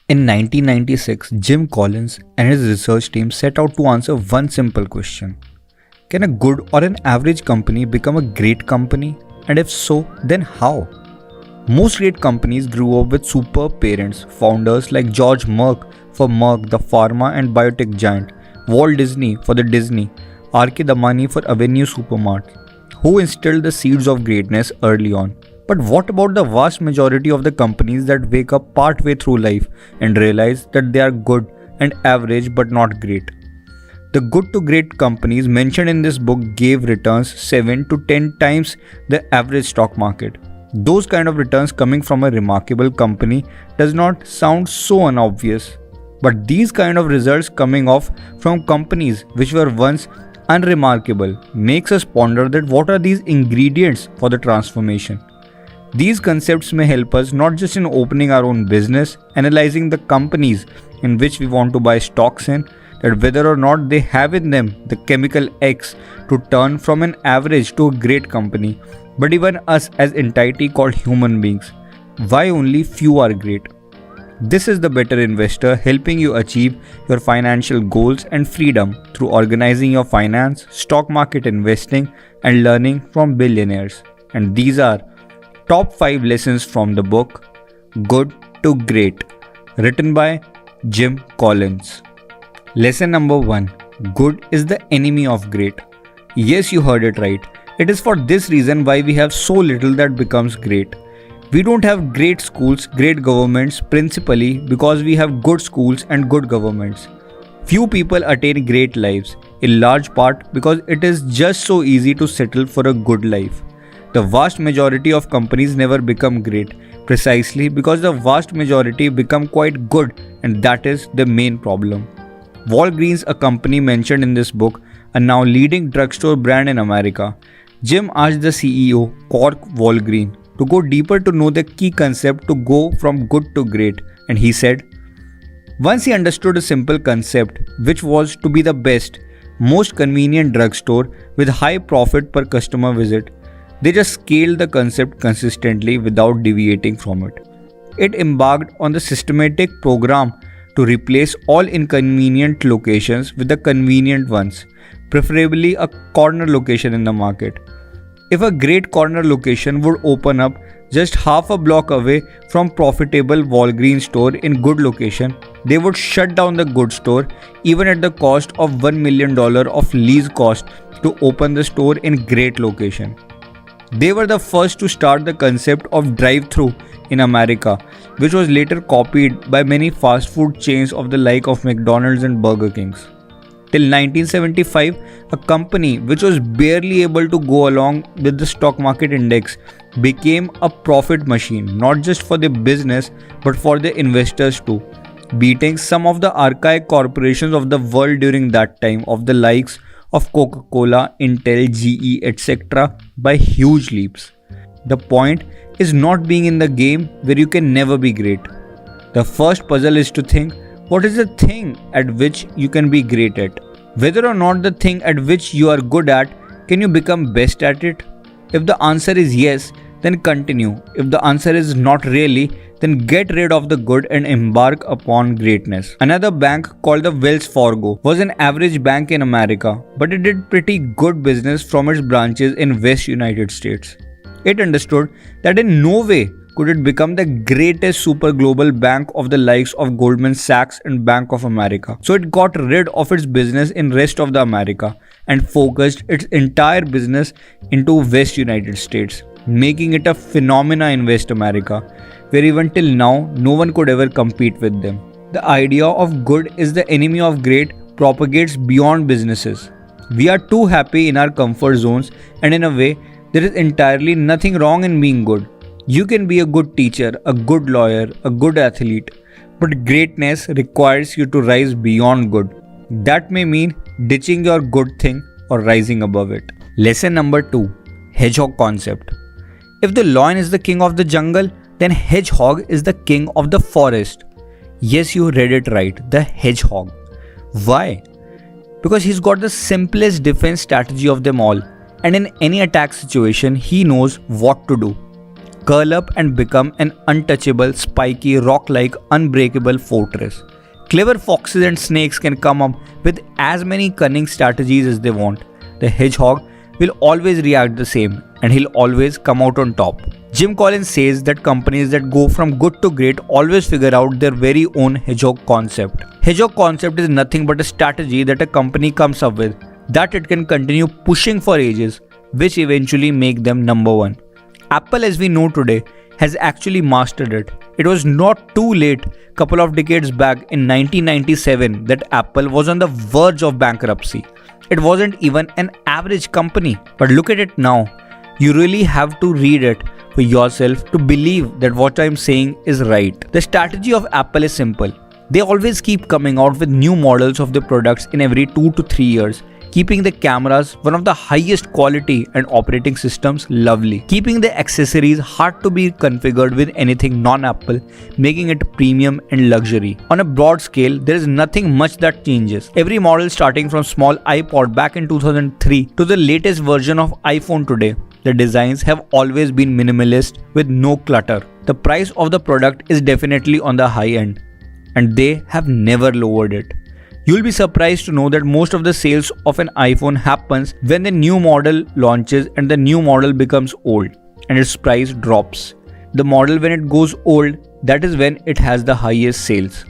In 1996, Jim Collins and his research team set out to answer one simple question. Can a good or an average company become a great company? And if so, then how? Most great companies grew up with superb parents, founders like George Merck for Merck, the pharma and biotech giant, Walt Disney for the Disney, R.K. Damani for Avenue Supermart, who instilled the seeds of greatness early on. But what about the vast majority of the companies that wake up partway through life and realize that they are good and average but not great? The good to great companies mentioned in this book gave returns 7 to 10 times the average stock market. Those kind of returns coming from a remarkable company does not sound so unobvious. But these kind of results coming off from companies which were once unremarkable makes us ponder that what are these ingredients for the transformation. These concepts may help us not just in opening our own business, analyzing the companies in which we want to buy stocks in, that whether or not they have in them the chemical X to turn from an average to a great company, but even us as entity called human beings. Why only few are great? This is the Better Investor, helping you achieve your financial goals and freedom through organizing your finance, stock market investing, and learning from billionaires. And these are Top 5 Lessons from the book Good to Great, written by Jim Collins. Lesson number 1. Good is the enemy of great. Yes, you heard it right. It is for this reason why we have so little that becomes great. We don't have great schools, great governments, principally because we have good schools and good governments. Few people attain great lives, in large part because it is just so easy to settle for a good life. The vast majority of companies never become great, precisely because the vast majority become quite good, and that is the main problem. Walgreens, a company mentioned in this book, a now leading drugstore brand in America. Jim asked the CEO, Cork Walgreen, to go deeper to know the key concept to go from good to great, and he said, once he understood a simple concept, which was to be the best, most convenient drugstore with high profit per customer visit, they just scaled the concept consistently without deviating from it. It embarked on the systematic program to replace all inconvenient locations with the convenient ones, preferably a corner location in the market. If a great corner location would open up just half a block away from profitable Walgreens store in good location, they would shut down the good store even at the cost of $1 million of lease cost to open the store in great location. They were the first to start the concept of drive-through in America, which was later copied by many fast food chains of the like of McDonald's and Burger Kings. Till 1975, a company which was barely able to go along with the stock market index became a profit machine, not just for the business but for the investors too, beating some of the archaic corporations of the world during that time of the likes of Coca-Cola, Intel, GE, etc. by huge leaps. The point is not being in the game where you can never be great. The first puzzle is to think, what is the thing at which you can be great at? Whether or not the thing at which you are good at, can you become best at it? If the answer is yes, then continue. If the answer is not really, then get rid of the good and embark upon greatness. Another bank called the Wells Fargo was an average bank in America, but it did pretty good business from its branches in West United States. It understood that in no way could it become the greatest super global bank of the likes of Goldman Sachs and Bank of America. So it got rid of its business in rest of the America and focused its entire business into West United States, making it a phenomena in West America, where even till now no one could ever compete with them. The idea of good is the enemy of great propagates beyond businesses. We are too happy in our comfort zones, and in a way, there is entirely nothing wrong in being good. You can be a good teacher, a good lawyer, a good athlete, but greatness requires you to rise beyond good. That may mean ditching your good thing or rising above it. Lesson number 2. Hedgehog concept. If the lion is the king of the jungle, then hedgehog is the king of the forest. Yes, you read it right, the hedgehog. Why? Because he's got the simplest defense strategy of them all, and in any attack situation, he knows what to do. curl up and become an untouchable, spiky, rock-like, unbreakable fortress. Clever foxes and snakes can come up with as many cunning strategies as they want. The hedgehog will always react the same, and he'll always come out on top. Jim Collins says that companies that go from good to great always figure out their very own hedgehog concept. Hedgehog concept is nothing but a strategy that a company comes up with that it can continue pushing for ages, which eventually make them number one. Apple as we know today has actually mastered it. It was not too late, couple of decades back in 1997, that Apple was on the verge of bankruptcy. It wasn't even an average company. But look at it now. You really have to read it for yourself to believe that what I'm saying is right. The strategy of Apple is simple. They always keep coming out with new models of their products in every 2 to 3 years, keeping the cameras one of the highest quality and operating systems lovely, keeping the accessories hard to be configured with anything non-Apple, making it premium and luxury. On a broad scale, there is nothing much that changes. Every model starting from small iPod back in 2003 to the latest version of iPhone today, the designs have always been minimalist with no clutter. The price of the product is definitely on the high end, and they have never lowered it. You'll be surprised to know that most of the sales of an iPhone happens when the new model launches and the new model becomes old and its price drops. The model when it goes old, that is when it has the highest sales.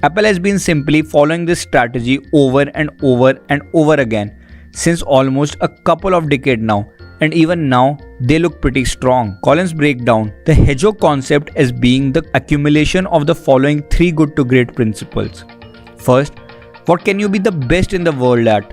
Apple has been simply following this strategy over and over and over again since almost a couple of decades now, and even now they look pretty strong. Collins break down the hedgehog concept as being the accumulation of the following 3 good to great principles. First, what can you be the best in the world at,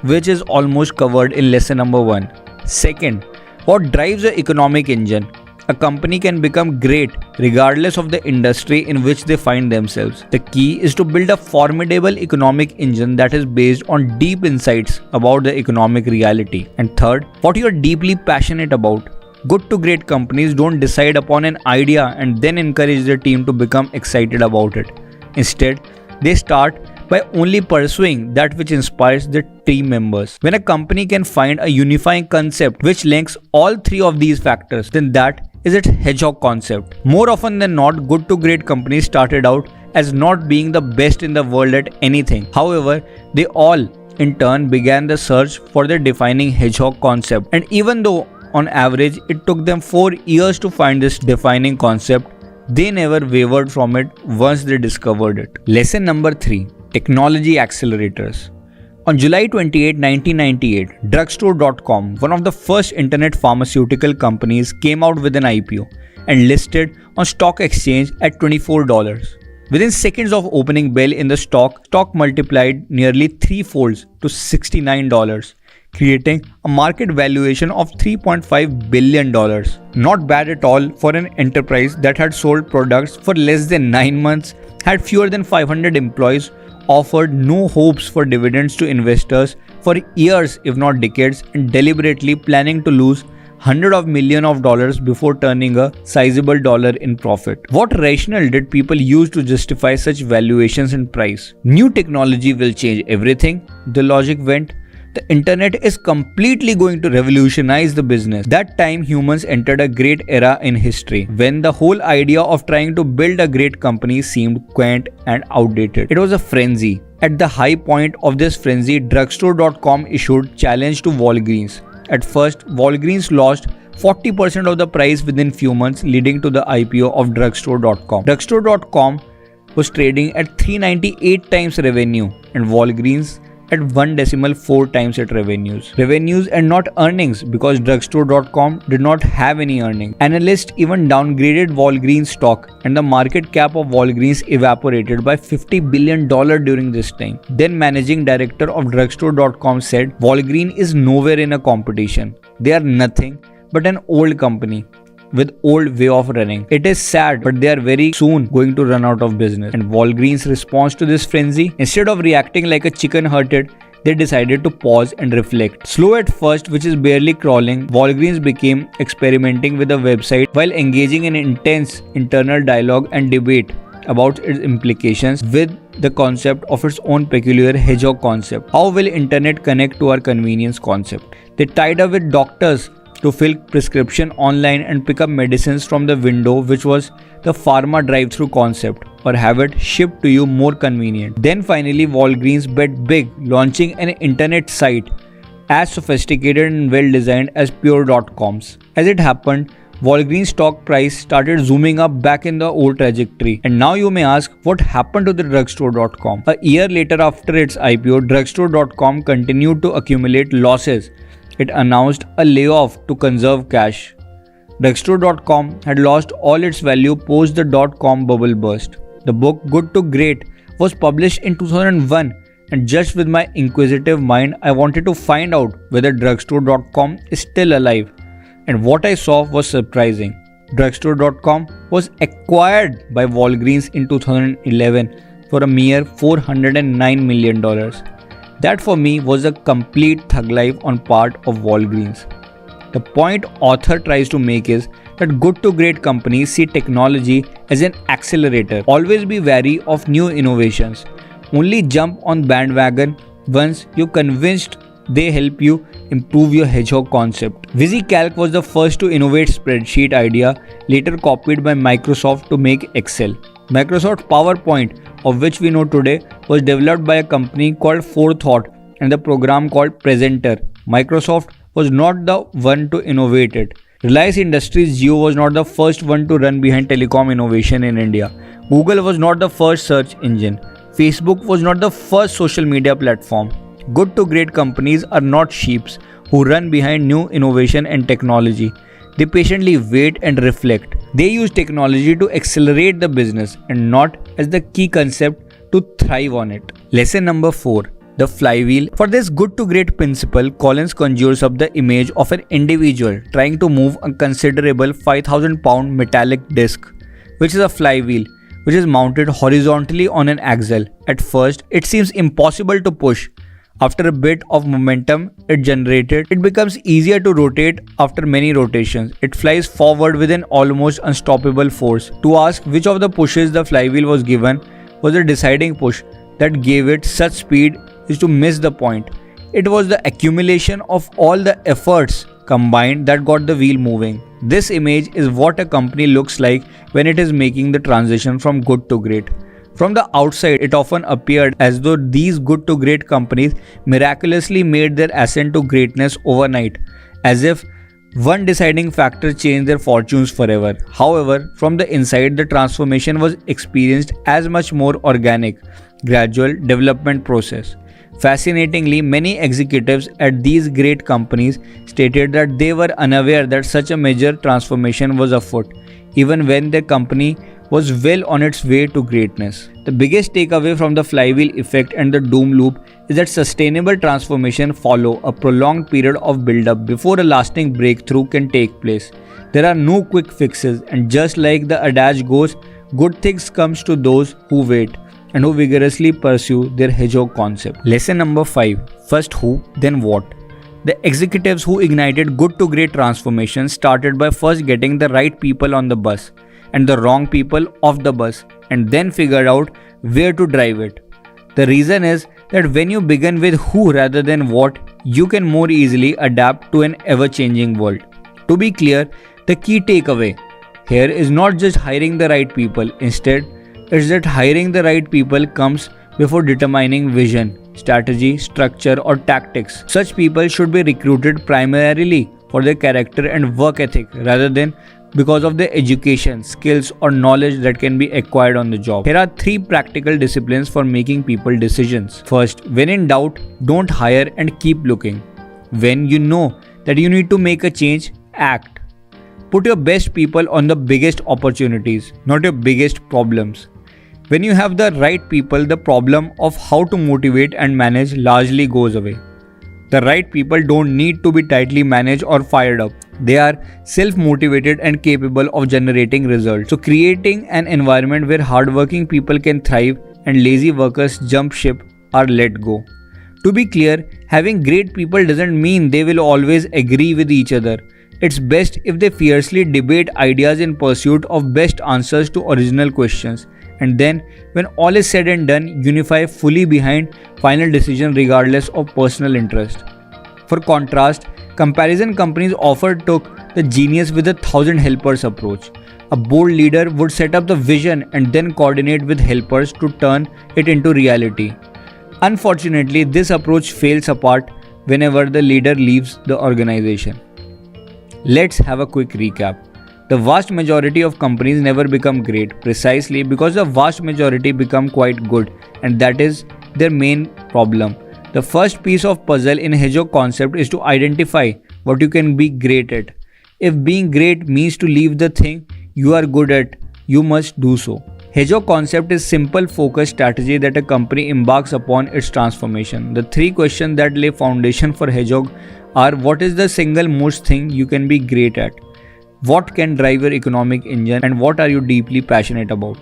which is almost covered in lesson number 1. Second, what drives the economic engine? A company can become great regardless of the industry in which they find themselves. The key is to build a formidable economic engine that is based on deep insights about the economic reality. And third, what you are deeply passionate about. Good to great companies don't decide upon an idea and then encourage their team to become excited about it. Instead, they start by only pursuing that which inspires their team members. When a company can find a unifying concept which links all 3 of these factors, then that is its hedgehog concept. More often than not, good to great companies started out as not being the best in the world at anything. However, they all in turn began the search for their defining hedgehog concept. And even though on average it took them 4 years to find this defining concept, they never wavered from it once they discovered it. Lesson number 3. Technology accelerators. On July 28, 1998, Drugstore.com, one of the first internet pharmaceutical companies, came out with an IPO and listed on stock exchange at $24. Within seconds of opening bell in the stock multiplied nearly 3-folds to $69, creating a market valuation of $3.5 billion. Not bad at all for an enterprise that had sold products for less than 9 months, had fewer than 500 employees, offered no hopes for dividends to investors for years if not decades, and deliberately planning to lose hundreds of millions of dollars before turning a sizable dollar in profit. What rationale did people use to justify such valuations and price? New technology will change everything, the logic went. The internet is completely going to revolutionize the business. That time humans entered a great era in history when the whole idea of trying to build a great company seemed quaint and outdated. It was a frenzy. At the high point of this frenzy, Drugstore.com issued challenge to Walgreens. At first, Walgreens lost 40% of the price within few months, leading to the IPO of Drugstore.com. Drugstore.com was trading at 398 times revenue and Walgreens at 1.4 times its revenues. Revenues and not earnings, because Drugstore.com did not have any earnings. Analysts even downgraded Walgreens stock and the market cap of Walgreens evaporated by $50 billion during this time. Then managing director of Drugstore.com said, Walgreens is nowhere in a competition. They are nothing but an old company with old way of running. It is sad, but they are very soon going to run out of business. And Walgreens' response to this frenzy, instead of reacting like a chicken hurted, they decided to pause and reflect. Slow at first, which is barely crawling, Walgreens began experimenting with the website while engaging in intense internal dialogue and debate about its implications with the concept of its own peculiar hedgehog concept. How will internet connect to our convenience concept? They tied up with doctors to fill prescription online and pick up medicines from the window, which was the pharma drive-through concept, or have it shipped to you more convenient. Then finally Walgreens bet big, launching an internet site as sophisticated and well designed as Pure.com's. As it happened, Walgreens stock price started zooming up back in the old trajectory. And now you may ask, what happened to the Drugstore.com? A year later after its IPO, Drugstore.com continued to accumulate losses. It announced a layoff to conserve cash. Drugstore.com had lost all its value post the dot-com bubble burst. The book Good to Great was published in 2001, and just with my inquisitive mind, I wanted to find out whether Drugstore.com is still alive. And what I saw was surprising. Drugstore.com was acquired by Walgreens in 2011 for a mere $409 million. That for me was a complete thug life on part of Walgreens. The point author tries to make is that good to great companies see technology as an accelerator. Always be wary of new innovations. Only jump on bandwagon once you're convinced they help you improve your hedgehog concept. VisiCalc was the first to innovate spreadsheet idea, later copied by Microsoft to make Excel. Microsoft PowerPoint, of which we know today, was developed by a company called Forethought and the program called Presenter. Microsoft was not the one to innovate it. Reliance Industries Jio was not the first one to run behind telecom innovation in India. Google was not the first search engine. Facebook was not the first social media platform. Good to great companies are not sheeps who run behind new innovation and technology. They patiently wait and reflect. They use technology to accelerate the business and not as the key concept to thrive on it. Lesson number 4. The flywheel. For this good to great principle, Collins conjures up the image of an individual trying to move a considerable 5,000 pound metallic disc, which is a flywheel, which is mounted horizontally on an axle. At first, it seems impossible to push. After a bit of momentum it generated, it becomes easier to rotate after many rotations. It flies forward with an almost unstoppable force. To ask which of the pushes the flywheel was given was the deciding push that gave it such speed is to miss the point. It was the accumulation of all the efforts combined that got the wheel moving. This image is what a company looks like when it is making the transition from good to great. From the outside, it often appeared as though these good to great companies miraculously made their ascent to greatness overnight, as if one deciding factor changed their fortunes forever. However, from the inside, the transformation was experienced as much more organic, gradual development process. Fascinatingly, many executives at these great companies stated that they were unaware that such a major transformation was afoot, even when their company was well on its way to greatness. The biggest takeaway from the flywheel effect and the doom loop is that sustainable transformation follow a prolonged period of build-up before a lasting breakthrough can take place. There are no quick fixes, and just like the adage goes, good things comes to those who wait and who vigorously pursue their hedgehog concept. Lesson number 5. First who, then what. The executives who ignited good to great transformation started by first getting the right people on the bus and the wrong people off the bus, and then figured out where to drive it. The reason is that when you begin with who rather than what, you can more easily adapt to an ever-changing world. To be clear, the key takeaway here is not just hiring the right people. Instead, it's that hiring the right people comes before determining vision, strategy, structure, or tactics. Such people should be recruited primarily for their character and work ethic rather than because of their education, skills, or knowledge that can be acquired on the job. Here are 3 practical disciplines for making people decisions. First, when in doubt, don't hire and keep looking. When you know that you need to make a change, act. Put your best people on the biggest opportunities, not your biggest problems. When you have the right people, the problem of how to motivate and manage largely goes away. The right people don't need to be tightly managed or fired up. They are self-motivated and capable of generating results. So creating an environment where hardworking people can thrive and lazy workers jump ship or let go. To be clear, having great people doesn't mean they will always agree with each other. It's best if they fiercely debate ideas in pursuit of best answers to original questions, and then when all is said and done, unify fully behind final decision regardless of personal interest. For contrast, Comparison companies often took the genius with a 1,000 helpers approach. A bold leader would set up the vision and then coordinate with helpers to turn it into reality. Unfortunately, this approach fails apart whenever the leader leaves the organization. Let's have a quick recap. The vast majority of companies never become great precisely because the vast majority become quite good, and that is their main problem. The first piece of puzzle in Hedgehog concept is to identify what you can be great at. If being great means to leave the thing you are good at, you must do so. Hedgehog concept is simple focused strategy that a company embarks upon its transformation. The three questions that lay foundation for Hedgehog are: what is the single most thing you can be great at? What can drive your economic engine, and what are you deeply passionate about?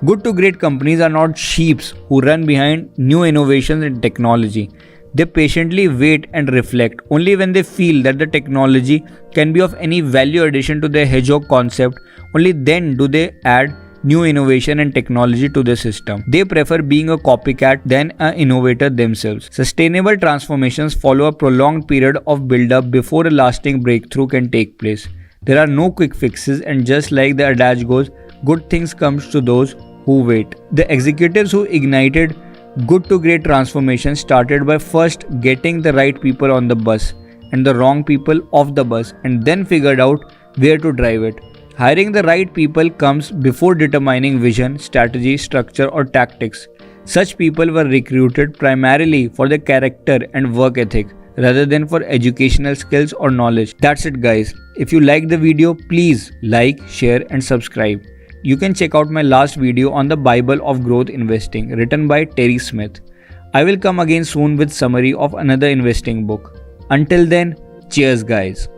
Good to great companies are not sheeps who run behind new innovations in technology. They patiently wait and reflect. Only when they feel that the technology can be of any value addition to their Hedgehog concept, only then do they add new innovation and technology to the system. They prefer being a copycat than an innovator themselves. Sustainable transformations follow a prolonged period of build-up before a lasting breakthrough can take place. There are no quick fixes, and just like the adage goes, good things comes to those who wait. The executives who ignited good to great transformation started by first getting the right people on the bus and the wrong people off the bus, and then figured out where to drive it. Hiring the right people comes before determining vision, strategy, structure, or tactics. Such people were recruited primarily for their character and work ethic rather than for educational skills or knowledge. That's it, guys. If you like the video, please like, share, and subscribe. You can check out my last video on the Bible of Growth Investing written by Terry Smith. I will come again soon with summary of another investing book. Until then, cheers, guys.